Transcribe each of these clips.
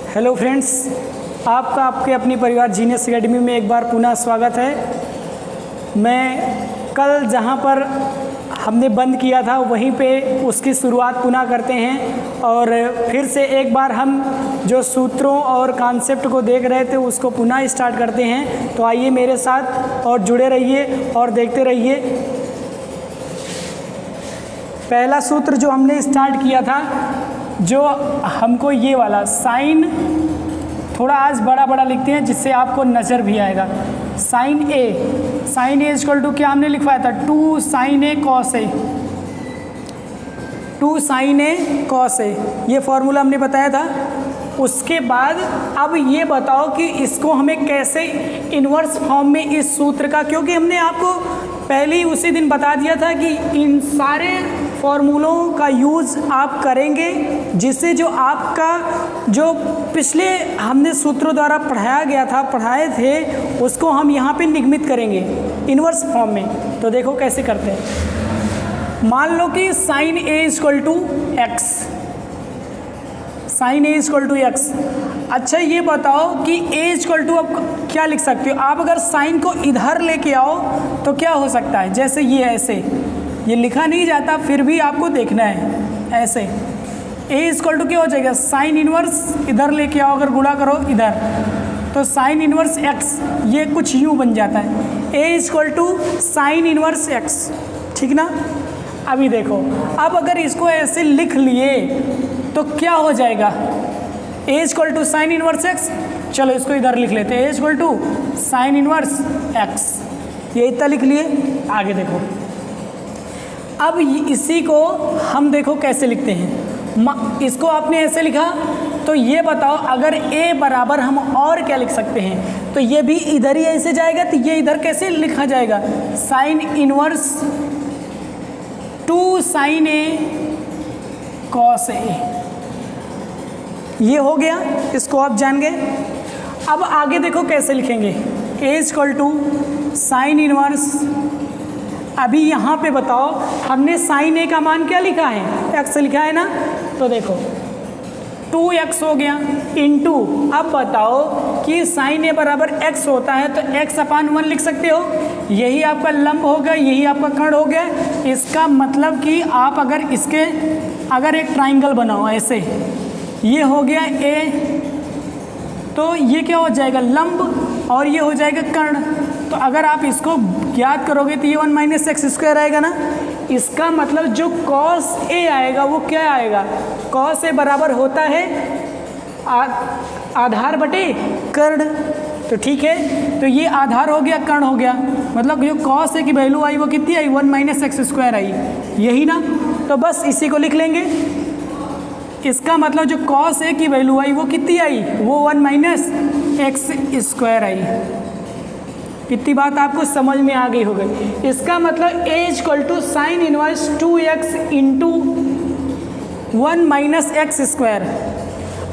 Hello friends, आपका आपके अपनी परिवार जीनियस एकेडमी में एक बार पुनः स्वागत है। मैं कल जहां पर हमने बंद किया था वहीं पे उसकी शुरुआत पुनः करते हैं और फिर से एक बार हम जो सूत्रों और कॉन्सेप्ट को देख रहे थे उसको पुनः स्टार्ट करते हैं। तो आइए मेरे साथ और जुड़े रहिए और देखते रहिए। पहला सूत्र जो हमने स्टार्ट किया था, जो हमको ये वाला साइन, थोड़ा आज बड़ा बड़ा लिखते हैं जिससे आपको नज़र भी आएगा। साइन ए इक्वल टू क्या हमने लिखवाया था, 2 साइन ए कॉस ए, 2 साइन ए कॉस ए, ये फॉर्मूला हमने बताया था। उसके बाद अब ये बताओ कि इसको हमें कैसे इन्वर्स फॉर्म में इस सूत्र का, क्योंकि हमने आपको पहले ही उसी दिन बता दिया था कि इन सारे फॉर्मूलों का यूज़ आप करेंगे जिससे जो आपका जो पिछले हमने सूत्रों द्वारा पढ़ाए थे उसको हम यहाँ पे निगमित करेंगे इन्वर्स फॉर्म में। तो देखो कैसे करते हैं। मान लो कि sine A equal to x, sine A equal to x. अच्छा ये बताओ कि ए इक्वल टू अब क्या लिख सकते हो आप? अगर साइन को इधर लेके आओ तो क्या हो सकता है, जैसे ये ऐसे, ये लिखा नहीं जाता फिर भी आपको देखना है ऐसे। ए इक्वल टू क्या हो जाएगा, साइन इनवर्स, इधर लेके आओ अगर गुणा करो इधर तो साइन इनवर्स एक्स, ये कुछ यूँ बन जाता है। A equal to sine inverse X, ठीक ना। अभी देखो, अब अगर इसको ऐसे लिख लिए तो क्या हो जाएगा, A equal to sine inverse X. चलो इसको इधर लिख लेते हैं, A equal to sine inverse X, ये इतना लिख लिए। आगे देखो, अब इसी को हम देखो कैसे लिखते हैं। इसको आपने ऐसे लिखा तो ये बताओ अगर a बराबर हम और क्या लिख सकते हैं, तो ये भी इधर ही ऐसे जाएगा, तो ये इधर कैसे लिखा जाएगा, साइन इनवर्स 2 साइन ए कॉस ए, ये हो गया, इसको आप जान गए। अब आगे देखो कैसे लिखेंगे, a equal to sine inverse, अभी यहाँ पे बताओ हमने साइन ए का मान क्या लिखा है, एक्स लिखा है ना, तो देखो 2x हो गया इंटू, अब बताओ कि साइन ए बराबर x होता है तो x/1 लिख सकते हो, यही आपका लंब हो गया, यही आपका कर्ण हो गया। इसका मतलब कि आप अगर एक ट्राइंगल बनाओ ऐसे, ये हो गया a, तो ये क्या हो जाएगा लंब और ये हो जाएगा कर्ण। तो अगर आप इसको याद करोगे तो ये 1 माइनस एक्स स्क्वायर आएगा ना। इसका मतलब जो कॉस ए आएगा वो क्या आएगा, कॉस ए बराबर होता है आधार बटे कर्ण। तो ठीक है, तो ये आधार हो गया, कर्ण हो गया, मतलब जो कॉस ए की वैल्यू आई वो कितनी आई, 1 माइनस एक्स स्क्वायर आई, यही ना। तो बस इसी को लिख लेंगे। इसका मतलब जो कॉस ए की वैल्यू आई वो कितनी आई, वो 1 माइनस एक्स स्क्वायर आई। इतनी बात आपको समझ में आ गई हो गई। इसका मतलब a equal to sine inverse 2x into 1 minus x square.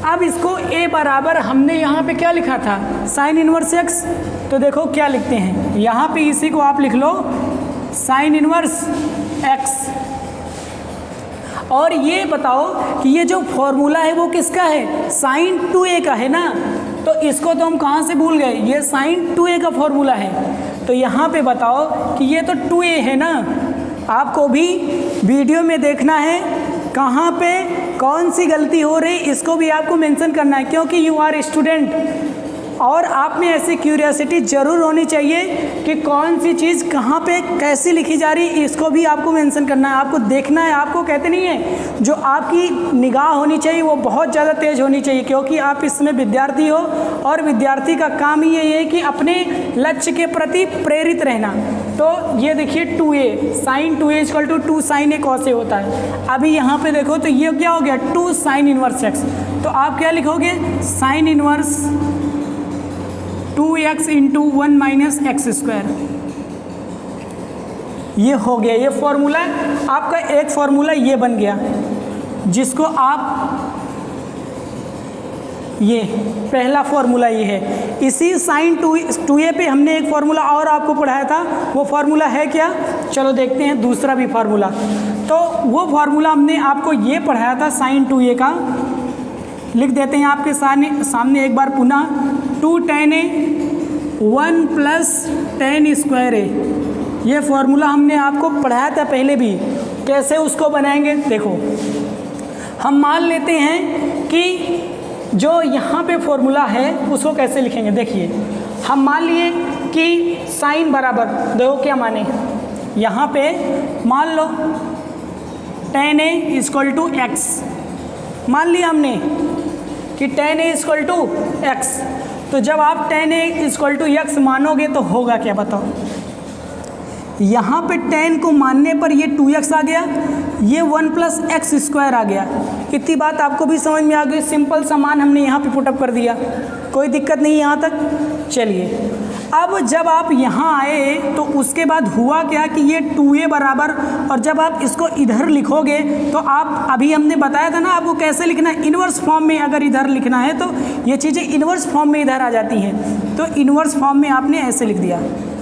अब इसको a बराबर हमने यहाँ पे क्या लिखा था, साइन इनवर्स x, तो देखो क्या लिखते हैं यहाँ पे, इसी को आप लिख लो साइन इनवर्स x। और ये बताओ कि ये जो फॉर्मूला है वो किसका है, साइन 2a का है ना, तो इसको तो हम कहाँ से भूल गए, ये साइन 2a का फॉर्मूला है। तो यहाँ पे बताओ कि ये तो 2a है ना, आपको भी वीडियो में देखना है कहाँ पे कौन सी गलती हो रही, इसको भी आपको मेंशन करना है, क्योंकि यू आर स्टूडेंट और आप में ऐसी क्यूरियोसिटी ज़रूर होनी चाहिए कि कौन सी चीज़ कहाँ पे कैसी लिखी जा रही, इसको भी आपको मेंशन करना है, आपको देखना है। आपको कहते नहीं है, जो आपकी निगाह होनी चाहिए वो बहुत ज़्यादा तेज़ होनी चाहिए, क्योंकि आप इसमें विद्यार्थी हो और विद्यार्थी का काम ही यही है कि अपने लक्ष्य के प्रति प्रेरित रहना। तो ये देखिए 2a, sine 2a equal to 2 sine A cos A होता है। अभी यहाँ पे देखो तो ये क्या हो गया, 2 साइन इनवर्स एक्स, तो आप क्या लिखोगे, sign inverse 2x into 1 minus x square. ये हो गया, ये फॉर्मूला आपका, एक फॉर्मूला ये बन गया जिसको आप, ये पहला फॉर्मूला ये है। इसी साइन 2a पे हमने एक फॉर्मूला और आपको पढ़ाया था, वो फॉर्मूला है क्या, चलो देखते हैं दूसरा भी फार्मूला। तो वो फार्मूला हमने आपको ये पढ़ाया था साइन 2a का, लिख देते हैं आपके सामने एक बार पुनः 2 tan a 1 plus tan square a। ये फॉर्मूला हमने आपको पढ़ाया था पहले भी, कैसे उसको बनाएंगे देखो। हम मान लेते हैं कि जो यहाँ पे फॉर्मूला है उसको कैसे लिखेंगे, देखिए हम मान लिए कि साइन बराबर, देखो क्या माने, यहाँ पे मान लो tan a equal to x, मान लिया हमने कि tan a equal to x. तो जब आप tan a equal to x मानोगे तो होगा क्या बताओ, यहाँ पे tan को मानने पर ये 2x आ गया, ये 1 प्लस एक्स स्क्वायर आ गया। इतनी बात आपको भी समझ में आ गई, सिंपल सामान हमने यहाँ पे पुटअप कर दिया, कोई दिक्कत नहीं यहाँ तक। चलिए अब जब आप यहाँ आए तो उसके बाद हुआ क्या कि ये 2a बराबर, और जब आप इसको इधर लिखोगे तो आप, अभी हमने बताया था ना आपको कैसे लिखना है, इन्वर्स फॉर्म में अगर इधर लिखना है तो ये चीज़ें इन्वर्स फॉर्म में इधर आ जाती हैं, तो इन्वर्स फॉर्म में आपने ऐसे लिख दिया।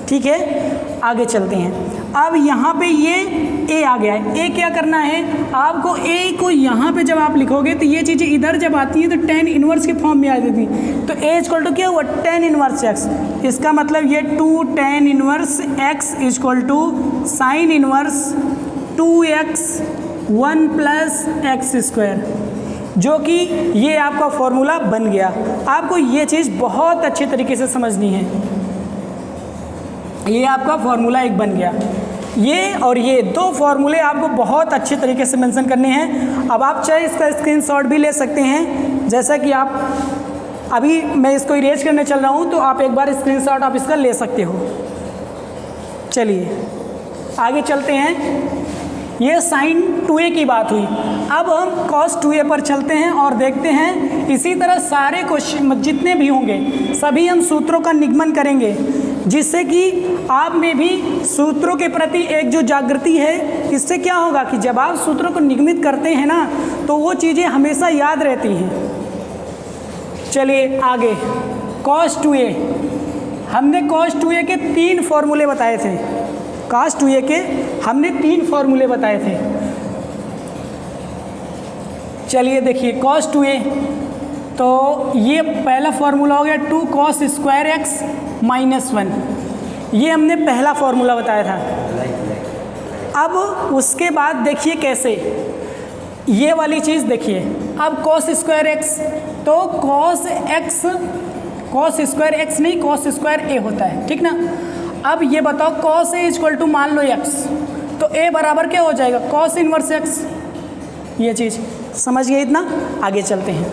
ठीक है, आगे चलते हैं। अब यहाँ पे ये a आ गया है, a क्या करना है आपको, a को यहाँ पे जब आप लिखोगे तो ये चीज़ें इधर जब आती हैं तो tan इन्वर्स के फॉर्म में आ जाती, तो a इक्वल टू क्या हुआ, tan इन्वर्स x। इसका मतलब ये 2 tan inverse x equal to sine inverse 2x 1 plus x square, जो कि ये आपका फॉर्मूला बन गया। आपको ये चीज़ बहुत अच्छे तरीके से समझनी है, ये आपका फॉर्मूला एक बन गया। ये और ये दो फॉर्मूले आपको बहुत अच्छे तरीके से मेंशन करने हैं। अब आप चाहे इसका स्क्रीनशॉट भी ले सकते हैं, जैसा कि आप अभी मैं इसको इरेज करने चल रहा हूँ तो आप एक बार स्क्रीनशॉट आप इसका ले सकते हो। चलिए आगे चलते हैं, ये साइन 2a की बात हुई। अब हम cos 2a पर चलते हैं और देखते हैं इसी तरह सारे क्वेश्चन जितने भी होंगे सभी हम सूत्रों का निगमन करेंगे, जिससे कि आप में भी सूत्रों के प्रति एक जो जागृति है, इससे क्या होगा कि जब आप सूत्रों को निगमित करते हैं ना तो वो चीज़ें हमेशा याद रहती हैं। चलिए आगे, cos 2a, हमने cos 2a के 3 फॉर्मूले बताए थे, cos 2a के हमने 3 फॉर्मूले बताए थे। चलिए देखिए cos 2a, तो ये पहला फॉर्मूला हो गया 2 cos स्क्वायर एक्स माइनस 1, ये हमने पहला फॉर्मूला बताया था। अब उसके बाद देखिए कैसे, ये वाली चीज़ देखिए, अब cos स्क्वायर एक्स, तो cos स्क्वायर एक्स नहीं cos स्क्वायर a होता है, ठीक ना। अब ये बताओ cos a इक्वल टू मान लो x, तो a बराबर क्या हो जाएगा, cos इनवर्स x। ये चीज़ समझ गए इतना, आगे चलते हैं।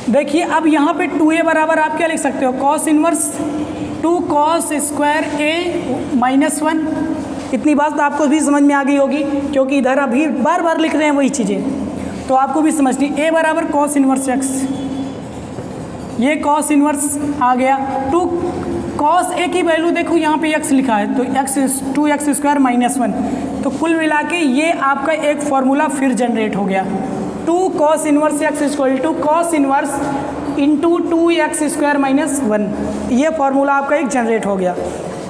देखिए अब यहाँ पे 2a बराबर आप क्या लिख सकते हो, cos inverse 2 cos square a minus 1। इतनी बात तो आपको भी समझ में आ गई होगी, क्योंकि इधर अभी बार बार लिख रहे हैं वही चीज़ें, तो आपको भी समझनी। a बराबर cos इनवर्स x, ये cos इनवर्स आ गया। 2 cos a की वैल्यू देखो यहाँ पे x लिखा है, तो x 2x स्क्वायर माइनस 1, तो कुल मिला के ये आपका एक फॉर्मूला फिर जनरेट हो गया। 2 cos inverse x equal to cos inverse into 2x square minus 1, ये फॉर्मूला आपका एक जनरेट हो गया।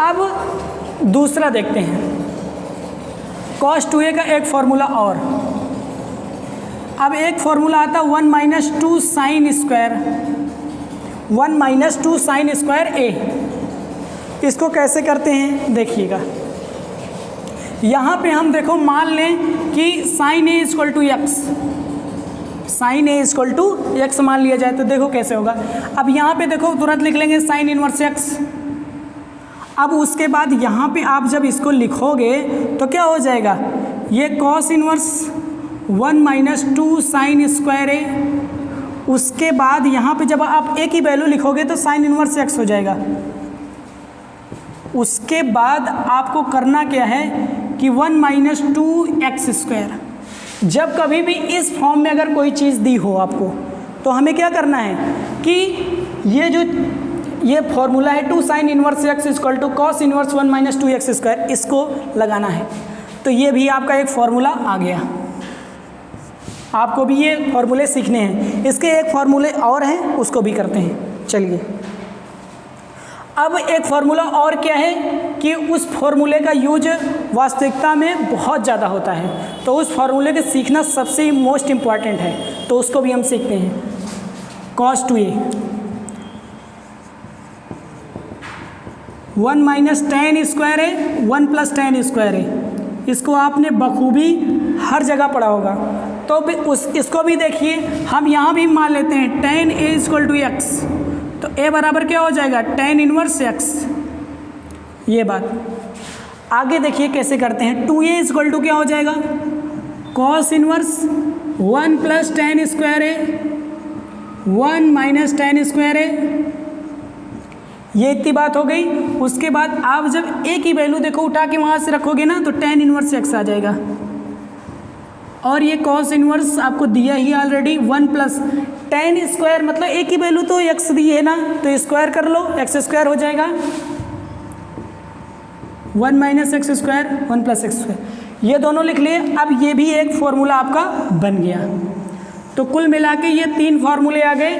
अब दूसरा देखते हैं, cos 2a का एक फॉर्मूला और। अब एक फॉर्मूला आता 1 minus 2 sine square, 1 minus 2 sine square a। इसको कैसे करते हैं देखिएगा, यहाँ पे हम देखो मान लें कि sine a equal to x, sine a equal to x मान लिया जाए, तो देखो कैसे होगा। अब यहाँ पे देखो तुरंत लिख लेंगे साइन इनवर्स एक्स। अब उसके बाद यहाँ पे आप जब इसको लिखोगे तो क्या हो जाएगा, ये cos inverse 1 minus 2 sine square a। उसके बाद यहाँ पे जब आप a की वैल्यू लिखोगे तो साइन इनवर्स एक्स हो जाएगा। उसके बाद आपको करना क्या है कि 1 माइनस 2 एक्स स्क्वायर। जब कभी भी इस फॉर्म में अगर कोई चीज़ दी हो आपको, तो हमें क्या करना है कि ये फॉर्मूला है 2 sine inverse x equal to cos inverse 1 minus 2 x square, इसको लगाना है। तो ये भी आपका एक फॉर्मूला आ गया। आपको भी ये फॉर्मूले सीखने हैं, इसके एक फॉर्मूले और हैं, उसको भी करते हैं। चलिए अब एक फार्मूला और क्या है कि उस फॉर्मूले का यूज वास्तविकता में बहुत ज़्यादा होता है। तो उस फॉर्मूले के सीखना सबसे मोस्ट इम्पॉर्टेंट है, तो उसको भी हम सीखते हैं। cos 2a 1 minus tan square है, 1 प्लस tan स्क्वायर है। इसको आपने बखूबी हर जगह पढ़ा होगा। तो इसको भी देखिए, हम यहाँ भी मान लेते हैं tan a equal to x, तो a बराबर क्या हो जाएगा, tan इनवर्स x। ये बात आगे देखिए कैसे करते हैं। 2a इक्वल टू क्या हो जाएगा, cos inverse 1 plus tan square है, 1 माइनस tan स्क्वायर है। ये इतनी बात हो गई। उसके बाद आप जब a की वैल्यू देखो उठा के वहाँ से रखोगे ना, तो tan इनवर्स x आ जाएगा। और ये cos इनवर्स आपको दिया ही ऑलरेडी, 1 प्लस tan स्क्वायर, मतलब a की वैल्यू तो x दी है ना, तो स्क्वायर कर लो, x स्क्वायर हो जाएगा। 1 minus x square, 1 plus x square, ये दोनों लिख लिए। अब ये भी एक फॉर्मूला आपका बन गया। तो कुल मिला के ये 3 फार्मूले आ गए,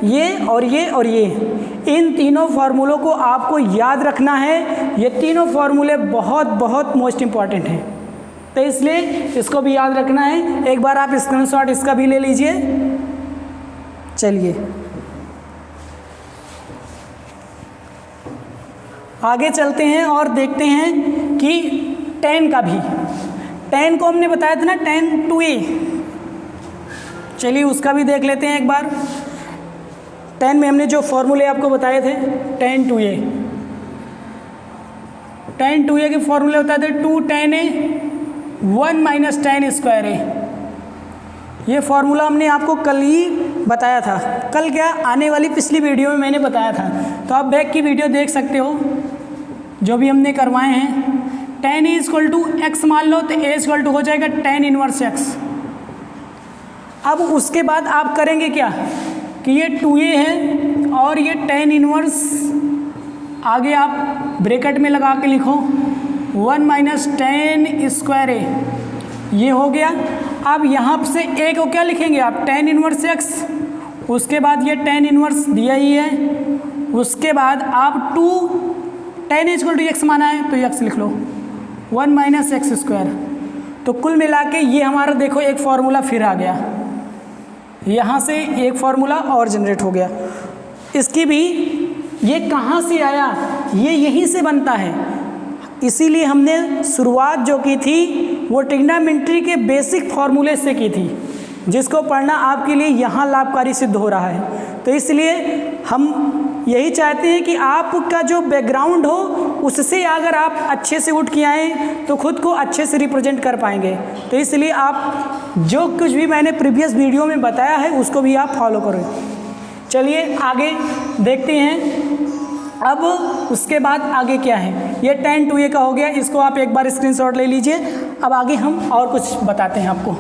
ये और ये और ये। इन तीनों फार्मूलों को आपको याद रखना है। ये तीनों फार्मूले बहुत बहुत मोस्ट इम्पॉर्टेंट हैं, तो इसलिए इसको भी याद रखना है। एक बार आप स्क्रीनशॉट इसका भी ले लीजिए। चलिए आगे चलते हैं और देखते हैं कि tan का भी। tan को हमने बताया था ना, tan 2a, चलिए उसका भी देख लेते हैं एक बार। tan में हमने जो फॉर्मूले आपको बताए थे, tan 2a के फॉर्मूले बताए थे 2 tan a 1 minus tan square a। ये फॉर्मूला हमने आपको कल ही बताया था। कल क्या, आने वाली पिछली वीडियो में मैंने बताया था, तो आप बैक की वीडियो देख सकते हो जो भी हमने करवाए हैं। tan a equal to x मान लो, तो a इक्वल टू हो जाएगा tan इनवर्स x। अब उसके बाद आप करेंगे क्या कि ये 2a है और ये tan इनवर्स आगे आप ब्रैकेट में लगा के लिखो, 1 माइनस tan स्क्वायर a, ये हो गया। अब यहाँ से a को क्या लिखेंगे आप, tan इनवर्स x। उसके बाद ये tan इनवर्स दिया ही है। उसके बाद आप 2 tan इक्वल टू एक्स माना है, तो x लिख लो, 1 माइनस एक्स स्क्वायर। तो कुल मिला के ये हमारा देखो एक फार्मूला फिर आ गया, यहाँ से एक फार्मूला और जनरेट हो गया। इसकी भी ये कहाँ से आया, ये यहीं से बनता है। इसीलिए हमने शुरुआत जो की थी वो ट्रिग्नोमेट्री के बेसिक फार्मूले से की थी, जिसको पढ़ना आपके लिए यहाँ लाभकारी सिद्ध हो रहा है। तो इसलिए हम यही चाहते हैं कि आपका जो बैकग्राउंड हो उससे अगर आप अच्छे से उठ के आएँ तो खुद को अच्छे से रिप्रेजेंट कर पाएंगे। तो इसलिए आप जो कुछ भी मैंने प्रीवियस वीडियो में बताया है उसको भी आप फॉलो करें। चलिए आगे देखते हैं। अब उसके बाद आगे क्या है, ये tan 2a का हो गया, इसको आप एक बार स्क्रीनशॉट ले लीजिए। अब आगे हम और कुछ बताते हैं आपको।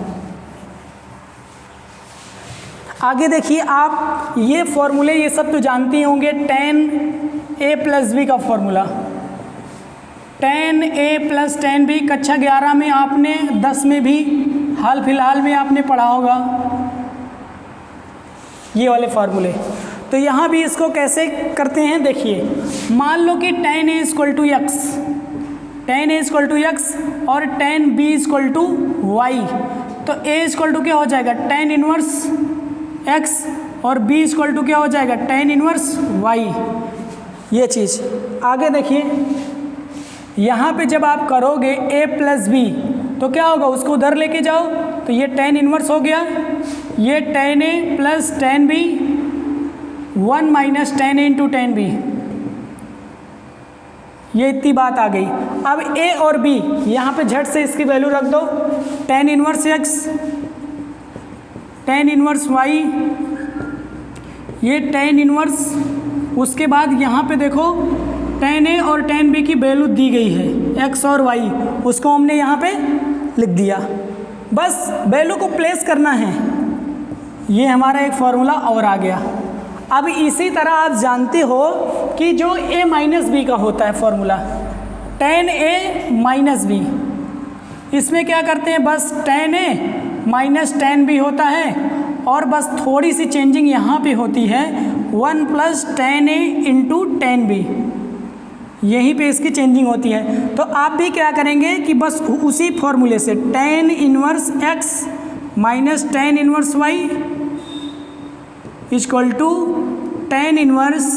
आगे देखिए आप, ये फॉर्मूले ये सब तो जानते ही होंगे। tan a प्लस b का formula, tan a plus tan b कक्षा 11 में आपने, 10 में भी हाल फिलहाल में आपने पढ़ा होगा ये वाले फार्मूले। तो यहाँ भी इसको कैसे करते हैं देखिए। मान लो कि tan a equal to x, tan a equal to x और tan b equal to y, तो a इक्वल टू क्या हो जाएगा, tan इनवर्स x और b इक्वल टू क्या हो जाएगा, tan इनवर्स y। ये चीज़ आगे देखिए, यहाँ पे जब आप करोगे a प्लस b तो क्या होगा, उसको उधर लेके जाओ, तो ये tan इनवर्स हो गया, ये tan a plus tan b, 1 minus tan a into tan b। ये इतनी बात आ गई। अब a और b यहाँ पे झट से इसकी वैल्यू रख दो, tan inverse x, tan inverse y, ये tan इनवर्स। उसके बाद यहाँ पे देखो tan a और tan b की वैल्यू दी गई है, x और y, उसको हमने यहाँ पे लिख दिया। बस वैल्यू को प्लेस करना है। ये हमारा एक फॉर्मूला और आ गया। अब इसी तरह आप जानते हो कि जो a माइनस बी का होता है formula, tan a minus b, इसमें क्या करते हैं, बस tan a minus tan b होता है और बस थोड़ी सी चेंजिंग यहाँ पे होती है, 1 plus tan a into tan b। यहीं पे इसकी चेंजिंग होती है। तो आप भी क्या करेंगे कि बस उसी फॉर्मूले से tan inverse x minus tan inverse y equal to tan inverse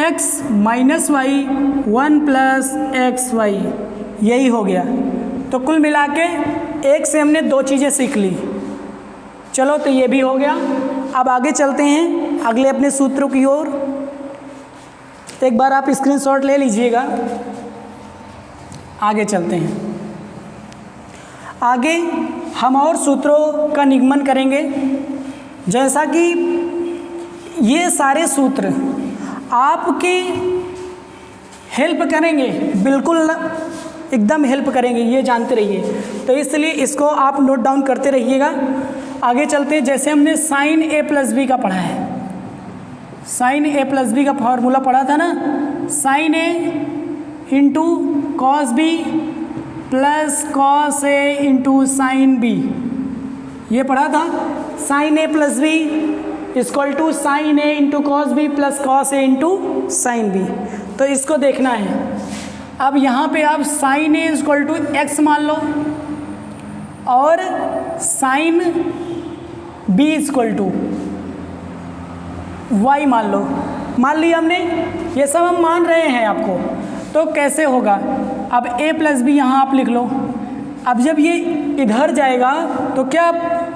x minus y 1 plus x y, यही हो गया। तो कुल मिला के एक से हमने दो चीज़ें सीख ली। चलो तो ये भी हो गया। अब आगे चलते हैं अगले अपने सूत्रों की ओर। एक बार आप स्क्रीनशॉट ले लीजिएगा। आगे चलते हैं। आगे हम और सूत्रों का निगमन करेंगे। जैसा कि ये सारे सूत्र आपकी हेल्प करेंगे, बिल्कुल एकदम हेल्प करेंगे, ये जानते रहिए। तो इसलिए इसको आप नोट डाउन करते रहिएगा। आगे चलते हैं। जैसे हमने साइन ए प्लस बी का पढ़ा है, साइन ए प्लस बी का फॉर्मूला पढ़ा था ना, sine A into cos B plus cos A into sine B, ये पढ़ा था। Sine A plus B equal to sine A into cos B plus cos A into sine B. तो इसको देखना है। अब यहाँ पे आप sine A equal to x मान लो और sine B equal to Y मान लो। मान लिया हमने, ये सब हम मान रहे हैं आपको। तो कैसे होगा, अब a प्लस बी यहाँ आप लिख लो। अब जब ये इधर जाएगा तो क्या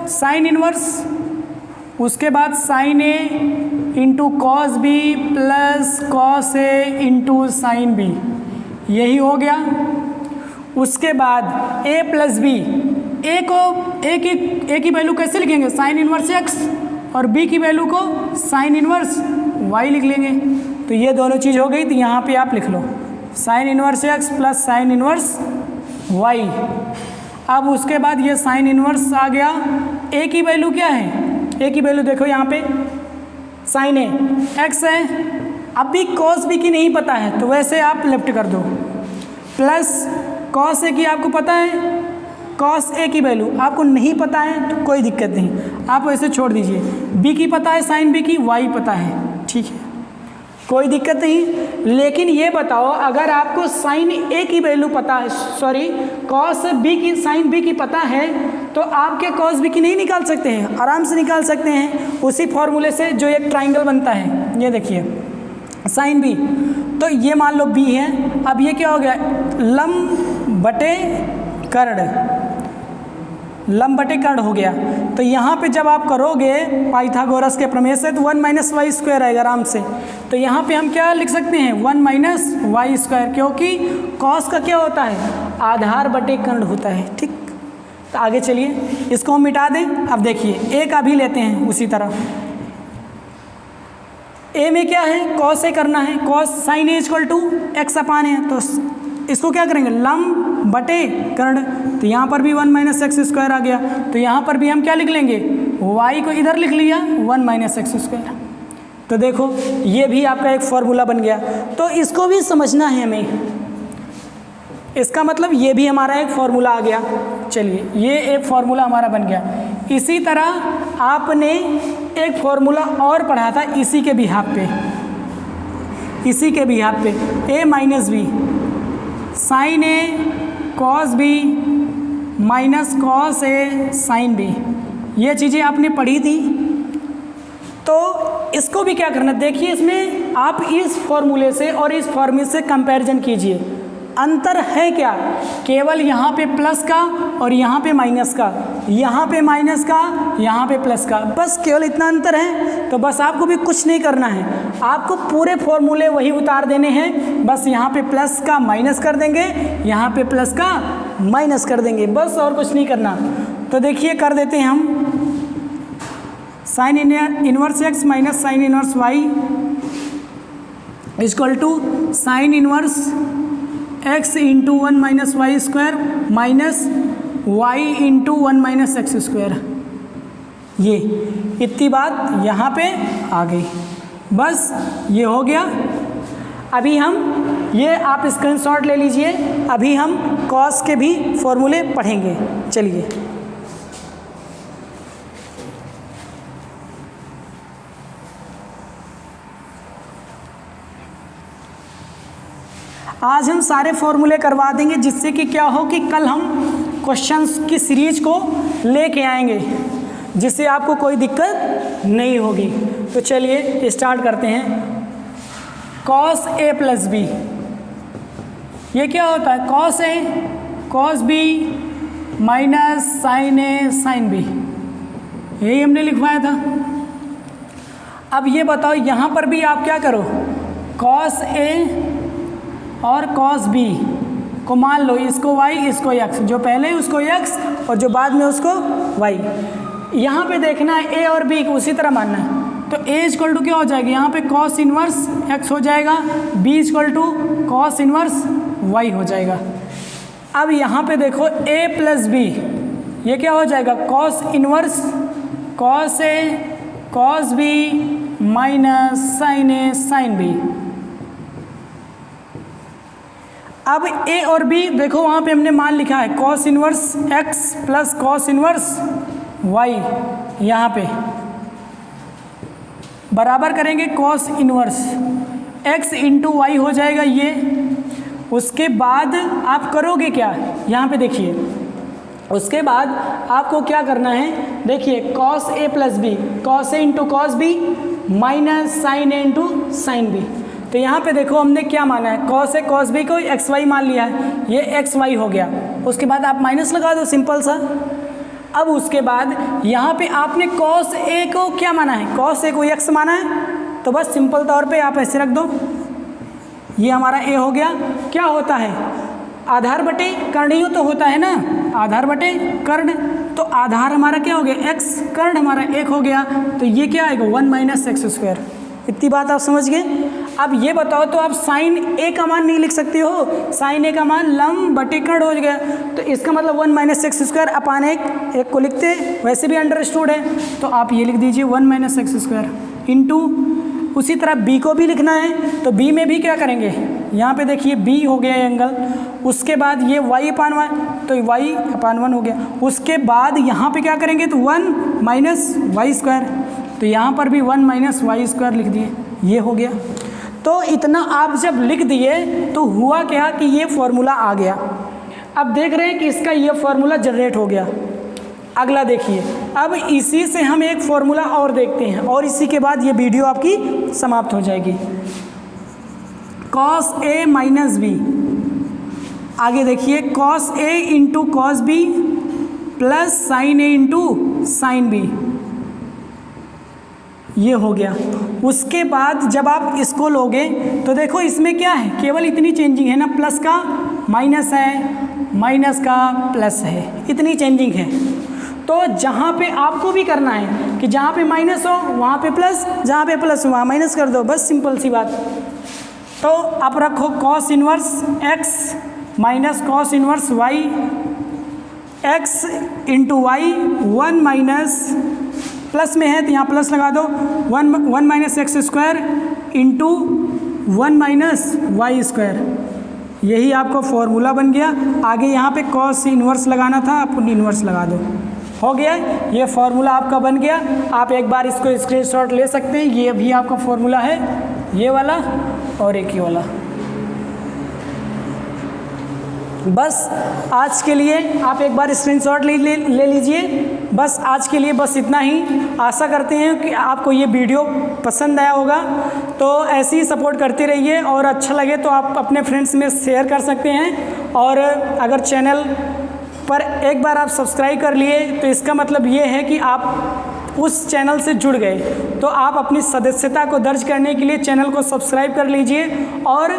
साइन इनवर्स, उसके बाद sine A into cos B plus cos A into sine B, यही हो गया। उसके बाद a प्लस बी, ए को ए की वैल्यू कैसे लिखेंगे, साइन इनवर्स x, और b की वैल्यू को साइन इनवर्स y लिख लेंगे। तो ये दोनों चीज़ हो गई। तो यहाँ पे आप लिख लो sine inverse x plus sine inverse y। अब उसके बाद ये साइन इनवर्स आ गया। a की वैल्यू क्या है, a की वैल्यू देखो यहाँ पे साइन ए x है। अब भी कॉस बी की नहीं पता है तो वैसे आप लेफ्ट कर दो, प्लस कॉस ए की आपको पता है, कॉस ए की वैल्यू आपको नहीं पता है तो कोई दिक्कत नहीं, आप वैसे छोड़ दीजिए। बी की पता है साइन बी की, वाई पता है, ठीक है, कोई दिक्कत नहीं। लेकिन ये बताओ अगर आपको साइन ए की वैल्यू पता है, सॉरी कॉस बी की, साइन बी की पता है तो आप क्या कॉस बी की नहीं निकाल सकते हैं, आराम से निकाल सकते हैं उसी फॉर्मूले से जो एक ट्राइंगल बनता है। ये देखिए साइन बी, तो ये मान लो बी है। अब ये क्या हो गया, लंब बटे कर्ण, लंब बटे कर्ण हो गया। तो यहाँ पे जब आप करोगे पाइथागोरस के प्रमेय से तो 1 माइनस वाई स्क्वायर आएगा आराम से। तो यहाँ पे हम क्या लिख सकते हैं 1 माइनस वाई स्क्वायर, क्योंकि कॉस का क्या होता है, आधार बटे कर्ण होता है, ठीक। तो आगे चलिए इसको हम मिटा दें। अब देखिए ए का भी लेते हैं उसी तरह। ए में क्या है, कॉस ए करना है, cos sine A equal to X upon है, तो इसको क्या करेंगे लंब बटे कर्ण। तो यहाँ पर भी 1 माइनस एक्स स्क्वायर आ गया। तो यहाँ पर भी हम क्या लिख लेंगे, y को इधर लिख लिया 1 माइनस एक्स स्क्वायर। तो देखो ये भी आपका एक फॉर्मूला बन गया। तो इसको भी समझना है हमें, इसका मतलब ये भी हमारा एक फॉर्मूला आ गया। चलिए ये एक फॉर्मूला हमारा बन गया। इसी तरह आपने एक फॉर्मूला और पढ़ा था इसी के बिहाफ पे, इसी के बिहाफ पे a minus b sine A cos b minus cos a sine B, ये चीज़ें आपने पढ़ी थी। तो इसको भी क्या करना, देखिए इसमें आप इस फॉर्मूले से और इस फॉर्मूले से कंपैरिजन कीजिए, अंतर है क्या, केवल यहाँ पे प्लस का और यहाँ पे माइनस का, यहाँ पे माइनस का यहाँ पे प्लस का, बस केवल इतना अंतर है। तो बस आपको भी कुछ नहीं करना है, आपको पूरे फॉर्मूले वही उतार देने हैं। बस यहाँ पे प्लस का माइनस कर देंगे, यहाँ पे प्लस का माइनस कर देंगे, बस और कुछ नहीं करना। तो देखिए कर देते हैं हम, sine inverse x minus sine inverse y equal to sine inverse x into 1 minus y square minus y into 1 minus x square. ये इतनी बात यहाँ पे आ गई, बस ये हो गया। अभी हम ये आप स्क्रीनशॉट ले लीजिए, अभी हम कॉस के भी फॉर्मूले पढ़ेंगे। चलिए आज हम सारे फॉर्मूले करवा देंगे, जिससे कि क्या हो कि कल हम क्वेश्चंस की सीरीज को लेके आएंगे, जिससे आपको कोई दिक्कत नहीं होगी। तो चलिए स्टार्ट करते हैं। cos a प्लस बी, ये क्या होता है? cos a cos b minus sine a साइन b, यही हमने लिखवाया था। अब ये बताओ, यहाँ पर भी आप क्या करो, cos a और cos b को मान लो, इसको y इसको x, जो पहले उसको x और जो बाद में उसको y। यहाँ पे देखना है a और b को उसी तरह मानना है। तो a इक्वल टू क्या हो जाएगा, यहाँ पे cos इनवर्स x हो जाएगा, b equal to cos inverse y हो जाएगा। अब यहाँ पे देखो a प्लस b, ये क्या हो जाएगा, cos inverse cos a cos b minus sine a साइन b। अब a और b देखो, वहाँ पे हमने मान लिखा है cos inverse x plus cos inverse y, यहाँ पे बराबर करेंगे cos inverse x into y हो जाएगा ये। उसके बाद आप करोगे क्या, यहाँ पे देखिए, उसके बाद आपको क्या करना है, देखिए cos a plus b, cos a into cos b minus sine a into sine b। तो यहाँ पे देखो हमने क्या माना है, cos a cos b को एक्स वाई मान लिया है, ये एक्स वाई हो गया। उसके बाद आप माइनस लगा दो, सिंपल सा। अब उसके बाद यहाँ पे आपने cos a को क्या माना है, cos a को x माना है, तो बस सिंपल तौर पे आप ऐसे रख दो, ये हमारा a हो गया। क्या होता है, आधार बटे कर्ण ही तो होता है ना, आधार बटे कर्ण। तो आधार हमारा क्या हो गया x, कर्ण हमारा 1 हो गया, तो ये क्या आएगा 1 माइनस एक्स स्क्वायर। इतनी बात आप समझ गए। अब ये बताओ, तो आप साइन a का मान नहीं लिख सकते हो, साइन a का मान लंब बटे कर्ण हो गया, तो इसका मतलब 1 माइनस एक्स स्क्वायर अपान एक को लिखते, वैसे भी अंडरस्टूड है, तो आप ये लिख दीजिए 1 माइनस एक्स स्क्वायर इंटू, उसी तरह b को भी लिखना है, तो b में भी क्या करेंगे, यहाँ पे देखिए b हो गया एंगल, उसके बाद ये y अपान 1, तो y अपान 1 हो गया। उसके बाद यहाँ पे क्या करेंगे, तो 1 माइनस वाई स्क्वायर, तो यहाँ पर भी 1 माइनस वाई स्क्वायर लिख दिए, ये हो गया। तो इतना आप जब लिख दिए तो हुआ क्या कि ये फॉर्मूला आ गया। अब देख रहे हैं कि इसका ये फॉर्मूला जनरेट हो गया। अगला देखिए, अब इसी से हम एक फॉर्मूला और देखते हैं, और इसी के बाद ये वीडियो आपकी समाप्त हो जाएगी। cos a माइनस बी, आगे देखिए cos a into cos B plus sine a into sine B, ये हो गया। उसके बाद जब आप इसको लोगे तो देखो इसमें क्या है, केवल इतनी चेंजिंग है ना, प्लस का माइनस है, माइनस का प्लस है, इतनी चेंजिंग है। तो जहाँ पे आपको भी करना है कि जहाँ पे माइनस हो वहाँ पे प्लस, जहाँ पे प्लस हो वहाँ माइनस कर दो, बस सिंपल सी बात। तो आप रखो cos inverse x minus cos inverse y, x into y 1 minus, plus में है तो यहाँ प्लस लगा दो, 1 minus x square into 1 minus y square, यही आपका फॉर्मूला बन गया। आगे यहाँ पे cos इनवर्स लगाना था, आप इनवर्स लगा दो, हो गया, ये फॉर्मूला आपका बन गया। आप एक बार इसको स्क्रीनशॉट ले सकते हैं, ये भी आपका फॉर्मूला है, ये वाला और एक ही वाला। बस आज के लिए आप एक बार स्क्रीनशॉट ले लीजिए। बस आज के लिए बस इतना ही। आशा करते हैं कि आपको ये वीडियो पसंद आया होगा, तो ऐसे ही सपोर्ट करते रहिए, और अच्छा लगे तो आप अपने फ्रेंड्स में शेयर कर सकते हैं। और अगर चैनल पर एक बार आप सब्सक्राइब कर लिए तो इसका मतलब ये है कि आप उस चैनल से जुड़ गए, तो आप अपनी सदस्यता को दर्ज करने के लिए चैनल को सब्सक्राइब कर लीजिए, और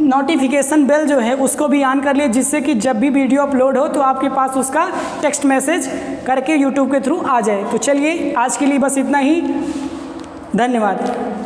नोटिफिकेशन बेल जो है उसको भी ऑन कर लिए, जिससे कि जब भी वीडियो अपलोड हो तो आपके पास उसका टेक्स्ट मैसेज करके यूट्यूब के थ्रू आ जाए। तो चलिए आज के लिए बस इतना ही, धन्यवाद।